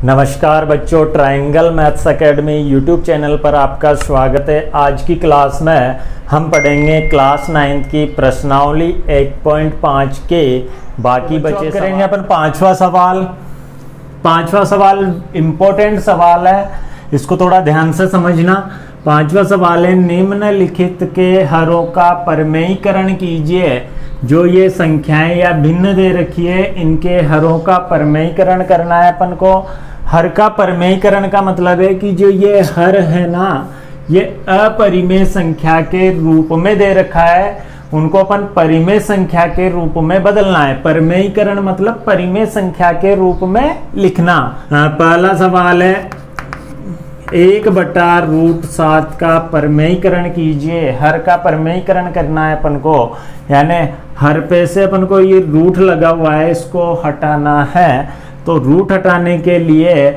नमस्कार बच्चों, triangle maths academy YouTube channel पर आपका स्वागत है। आज की क्लास में हम पढ़ेंगे क्लास 9th की प्रश्नावली 1.5 के बाकी बचे करेंगे अपन पांचवा सवाल इम्पोर्टेंट सवाल है, इसको थोड़ा ध्यान से समझना। पांचवा सवाल है, निम्नलिखित के हरों का परमेयीकरण कीजिए। जो ये संख्याएं या भिन्न दे रखी है, इनके हरों का परमेयीकरण करना है अपन को। हर का परमेयीकरण का मतलब है कि जो ये हर है ना, ये अपरिमेय संख्या के रूप में दे रखा है, उनको अपन परिमेय संख्या के रूप में बदलना है। परमेयीकरण मतलब परिमेय संख्या के रूप में लिखना। पहला सवाल है, 1/√7 का परमेयीकरण कीजिए। हर का परमेयीकरण करना है अपन को, यानी हर पे से अपन को ये रूट लगा हुआ है, इसको हटाना है। तो रूट हटाने के लिए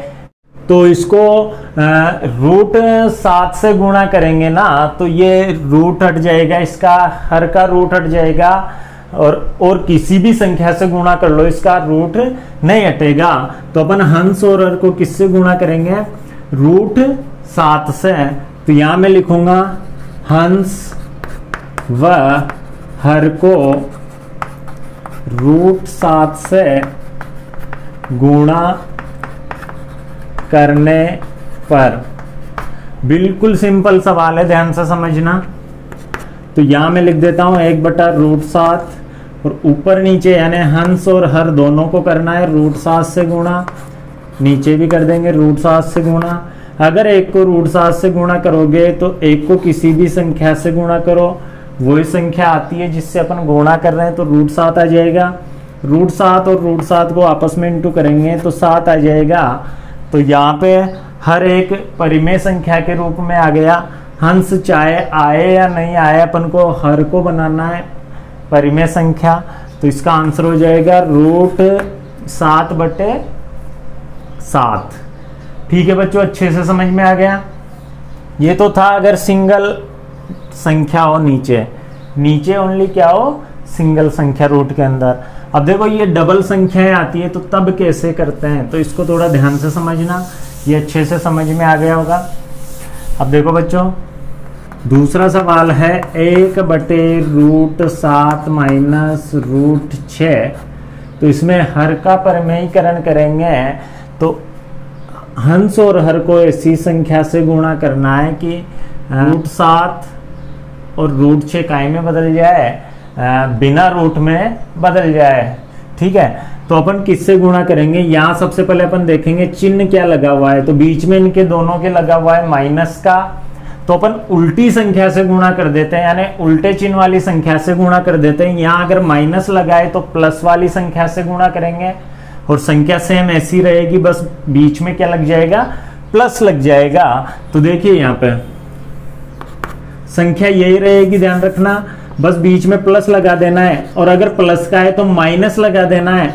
तो इसको √7 से गुणा करेंगे ना, तो ये रूट हट जाएगा, इसका हर का रूट हट जाएगा। और किसी भी संख्या से गुणा कर लो, इसका रूट नहीं हटेगा। तो अपन हंस और हर को किससे गुणा करेंगे? √7 से। तो यहां मैं लिखूंगा हंस व हर को √7 से गुणा करने पर। बिल्कुल सिंपल सवाल है, ध्यान से समझना। तो यहां मैं लिख देता हूं 1/√7 और ऊपर नीचे यानी हंस और हर दोनों को करना है √7 से गुणा, नीचे भी कर देंगे √7 से गुणा। अगर एक को √7 से गुणा करोगे तो एक को किसी भी संख्या से गुणा करो, वही संख्या आती है जिससे अपन गुणा कर रहे हैं, तो √7 आ जाएगा। √7 और √7 को आपस में इंटू करेंगे तो 7 आ जाएगा। तो यहाँ पे हर एक परिमेय संख्या के रूप में आ गया। हंस चाहे आए या नहीं आए, अपन को हर को बनाना है परिमेय संख्या। तो इसका आंसर हो जाएगा √7/7। ठीक है बच्चों, अच्छे से समझ में आ गया। ये तो था अगर सिंगल संख्या हो, नीचे ओनली क्या हो, सिंगल संख्या रूट के अंदर। अब देखो ये डबल संख्याएं आती है तो तब कैसे करते हैं, तो इसको थोड़ा ध्यान से समझना। ये अच्छे से समझ में आ गया होगा। अब देखो बच्चों, दूसरा सवाल है 1/√7 - √6। तो इसमें हर का परमेयीकरण करेंगे तो हंस और हर को ऐसी संख्या से गुणा करना है कि √7 और √6 काय में बदल जाए, बिना रूट में बदल जाए। ठीक है, तो अपन किससे गुणा करेंगे? यहाँ सबसे पहले अपन देखेंगे चिन्ह क्या लगा हुआ है। तो बीच में इनके दोनों के लगा हुआ है माइनस का, तो अपन उल्टी संख्या से गुणा कर देते हैं, यानी उल्टे चिन्ह वाली संख्या से गुणा कर देते हैं। यहाँ अगर माइनस लगाए तो प्लस वाली संख्या से गुणा करेंगे, और संख्या सेम ऐसी रहेगी, बस बीच में क्या लग जाएगा, प्लस लग जाएगा। तो देखिए यहाँ पे संख्या यही रहेगी, ध्यान रखना, बस बीच में प्लस लगा देना है। और अगर प्लस का है तो माइनस लगा देना है।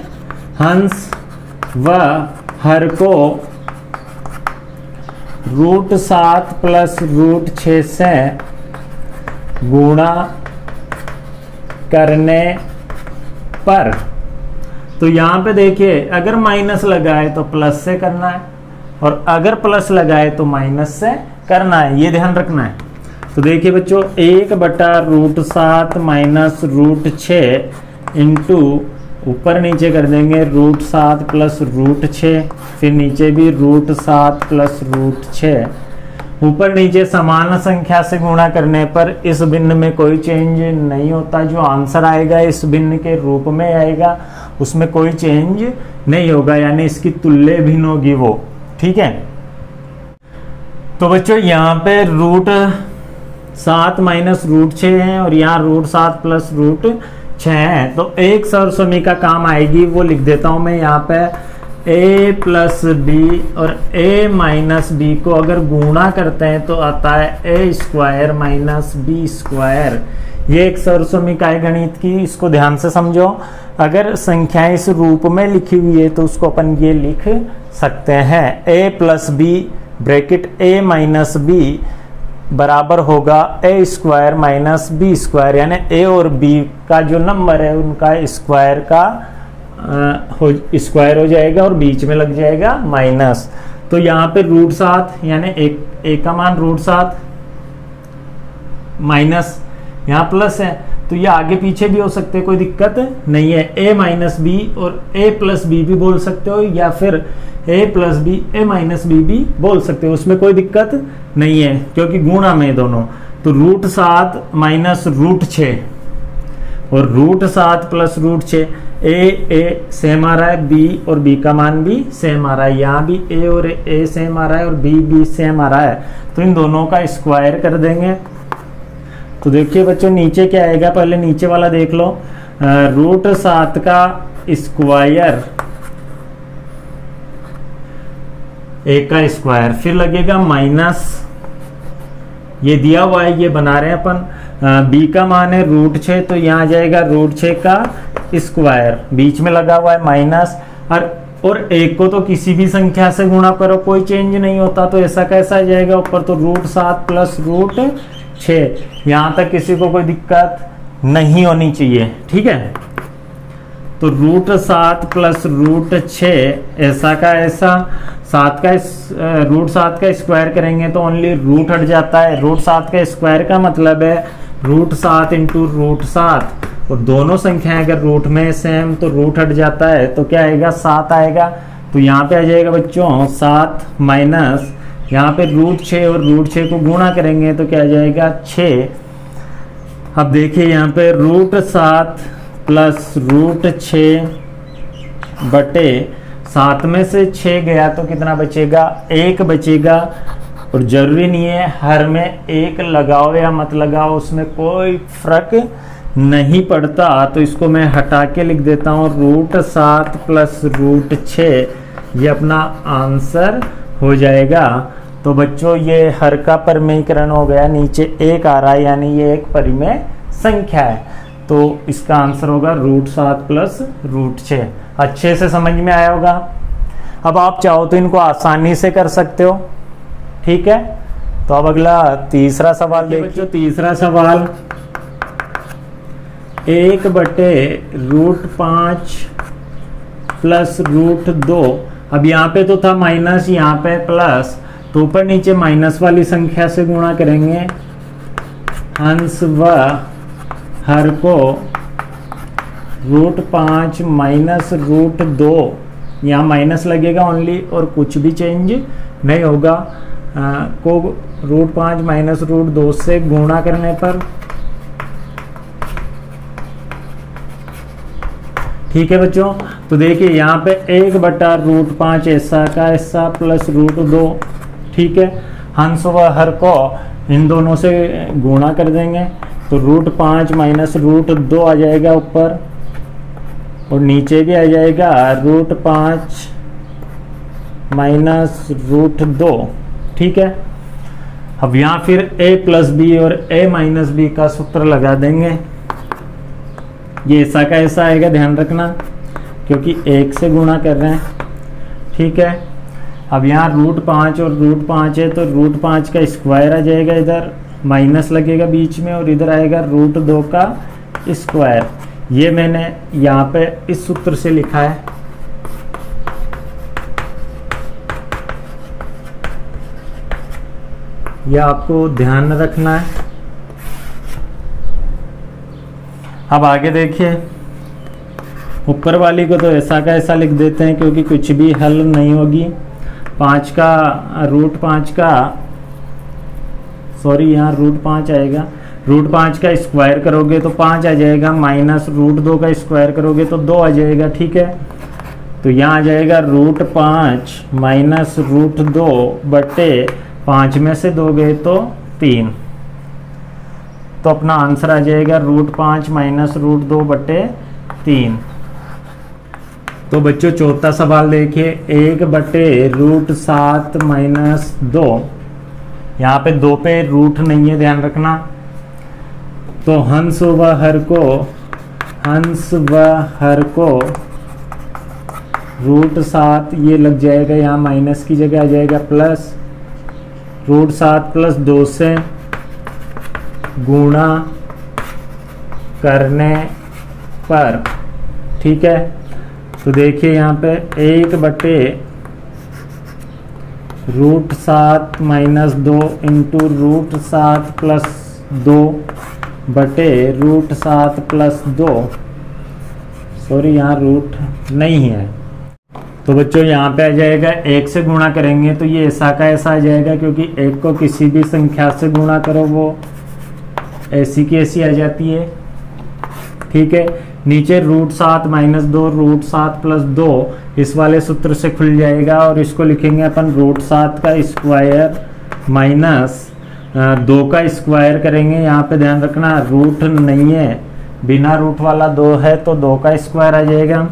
हंस व हर को √7 + √6 से गुणा करने पर। तो यहां पे देखिए, अगर माइनस लगाए तो प्लस से करना है, और अगर प्लस लगाए तो माइनस से करना है, ये ध्यान रखना है। तो देखिए बच्चों, 1/√7 - √6 इंटू ऊपर नीचे कर देंगे √7 + √6, फिर नीचे भी √7 + √6। ऊपर नीचे समान संख्या से गुणा करने पर इस भिन्न में कोई चेंज नहीं होता। जो आंसर आएगा इस भिन्न के रूप में आएगा, उसमें कोई चेंज नहीं होगा, यानी इसकी तुल्य भिन्न होगी वो। ठीक है, तो बच्चों यहाँ पे √7 - √6 है और यहाँ √7 + √6 है। तो एक सरसमी का काम आएगी, वो लिख देता हूं मैं यहाँ पे। a + b और a - b को अगर गुणा करते हैं तो आता है a² - b²। ये एक सरसमी का है गणित की, इसको ध्यान से समझो। अगर संख्याएं इस रूप में लिखी हुई है तो उसको अपन ये लिख सकते हैं, a + b bracket a - b बराबर होगा a² - b², यानी a और b का जो नंबर है उनका स्क्वायर का स्क्वायर हो जाएगा और बीच में लग जाएगा माइनस। तो यहाँ पे √7 यानी एक का मान √7 माइनस यहाँ प्लस है, तो ये आगे पीछे भी हो सकते हैं, कोई दिक्कत नहीं है। a माइनस बी और a प्लस बी भी बोल सकते हो, या फिर a plus B a minus B भी बोल सकते हो, उसमें कोई दिक्कत नहीं है क्योंकि गुणा में दोनों। तो √7 माइनस √6 और √7 प्लस √6, a सेम आ रहा है, b और b का मान भी सेम आ रहा है, यहाँ भी a और a सेम आ रहा है और b सेम आ रहा है, तो इन दोनों का स्क्वायर कर देंगे। तो देखिए बच्चों नीचे क्या आएगा, पहले नीचे वाला देख लो, √7 का स्क्वायर, a का स्क्वायर, फिर लगेगा माइनस, ये दिया हुआ है ये बना रहे हैं अपन, b का मान है √6 तो यहाँ आ जाएगा √6 का स्क्वायर, बीच में लगा हुआ है माइनस, और एक को तो किसी भी संख्या से गुणा करो कोई चेंज नहीं होता, तो ऐसा कैसा आ जाएगा ऊपर, तो √7 प्लस √6, यहाँ तक किसी को कोई दिक्कत नहीं होनी चाहिए, ठीक है। तो √7 प्लस √6 ऐसा का ऐसा, √7 का स्क्वायर करेंगे तो ओनली रूट हट जाता है, √7 का स्क्वायर का मतलब है √7 इंटू √7, और दोनों संख्याएं अगर रूट में सेम तो रूट हट जाता है, तो क्या आएगा 7 आएगा। तो यहाँ पे आ जाएगा बच्चों 7 माइनस, यहाँ पे √6 और √6 को गुणा करेंगे तो क्या आ जाएगा 6। अब देखिए यहाँ पे √7 प्लस √6 बटे 7 में से 6 गया तो कितना बचेगा, 1 बचेगा। और जरूरी नहीं है हर में 1 लगाओ या मत लगाओ, उसमें कोई फर्क नहीं पड़ता, तो इसको मैं हटा के लिख देता हूँ √7 प्लस √6, ये अपना आंसर हो जाएगा। तो बच्चों ये हर का परिमेयकरण हो गया, नीचे 1 आ रहा है यानी ये एक परिमेय संख्या है, तो इसका आंसर होगा √7 प्लस √6। अच्छे से समझ में आया होगा। अब आप चाहो तो इनको आसानी से कर सकते हो, ठीक है। तो अब अगला तीसरा सवाल देखिए। तीसरा सवाल 1 बटे √5 प्लस √2, अब यहाँ पे तो था माइनस, यहाँ पे प्लस, तो ऊपर नीचे माइनस वाली संख्या से गुणा करेंगे, अंश व हर को √5 माइनस √2, यहाँ माइनस लगेगा ओनली और कुछ भी चेंज नहीं होगा, को √5 माइनस √2 से गुणा करने पर, ठीक है बच्चों। तो देखिए यहाँ पे 1 बटा √5 ऐसा का ऐसा प्लस √2, ठीक है। हंस व हर को इन दोनों से गुणा कर देंगे तो √5 माइनस √2 आ जाएगा ऊपर, और नीचे भी आ जाएगा √5 माइनस √2, ठीक है। अब यहाँ फिर a प्लस बी और a माइनस बी का सूत्र लगा देंगे, ये ऐसा का ऐसा आएगा, ध्यान रखना क्योंकि 1 से गुणा कर रहे हैं, ठीक है। अब यहाँ √5 और √5 है तो √5 का स्क्वायर आ जाएगा, इधर माइनस लगेगा बीच में, और इधर आएगा √2 का स्क्वायर। ये मैंने यहाँ पे इस सूत्र से लिखा है, यह आपको ध्यान रखना है। अब आगे देखिए, ऊपर वाली को तो ऐसा का ऐसा लिख देते हैं क्योंकि कुछ भी हल नहीं होगी। 5 का √5 का, सॉरी यहाँ √5 आएगा, √5 का स्क्वायर करोगे तो 5 आ जाएगा, माइनस √2 का स्क्वायर करोगे तो 2 आ जाएगा, ठीक है। तो यहाँ आ जाएगा √5 माइनस √2 बटे 5 में से 2 गए तो 3, तो अपना आंसर आ जाएगा √5 माइनस √2 बटे 3। तो बच्चों चौथा सवाल देखिए, 1 बटे √7 माइनस 2, यहाँ पे 2 पे रूट नहीं है, ध्यान रखना। तो हंस व हर को √7 ये लग जाएगा, यहाँ माइनस की जगह आ जाएगा प्लस, √7 प्लस 2 से गुणा करने पर, ठीक है। तो देखिए यहाँ पे 1/√7 - 2 इंटू √7 + 2 बटे √7 + 2। सॉरी, यहाँ रूट नहीं है, तो बच्चों यहाँ पे आ जाएगा 1 से गुणा करेंगे तो ये ऐसा का ऐसा आ जाएगा, क्योंकि 1 को किसी भी संख्या से गुणा करो वो ऐसी की ऐसी आ जाती है। ठीक है, नीचे √7 - 2 √7 + 2 इस वाले सूत्र से खुल जाएगा, और इसको लिखेंगे अपन √7 का स्क्वायर माइनस 2 का स्क्वायर करेंगे। यहाँ पे ध्यान रखना रूट नहीं है, बिना रूट वाला 2 है तो 2 का स्क्वायर आ जाएगा।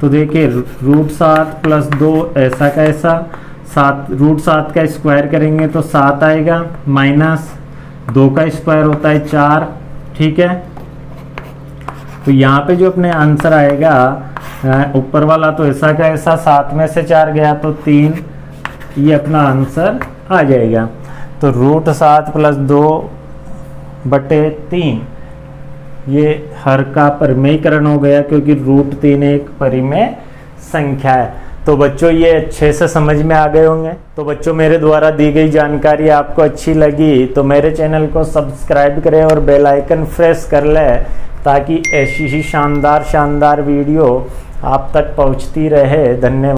तो देखिए √7 + 2 ऐसा का ऐसा, √7 का स्क्वायर करेंगे तो 7 आएगा, माइनस 2 का स्क्वायर होता है 4। ठीक है, तो यहाँ पे जो अपने आंसर आएगा ऊपर वाला तो ऐसा का ऐसा, 7 में से 4 गया तो 3, ये अपना आंसर आ जाएगा। तो √7 + 2 बटे 3 ये हर का परिमेयकरण हो गया, क्योंकि √3 एक परिमेय संख्या है। तो बच्चों ये अच्छे से समझ में आ गए होंगे। तो बच्चों मेरे द्वारा दी गई जानकारी आपको अच्छी लगी तो मेरे चैनल को सब्सक्राइब करें और बेल आइकन प्रेस कर लें, ताकि ऐसी ही शानदार वीडियो आप तक पहुंचती रहे। धन्यवाद।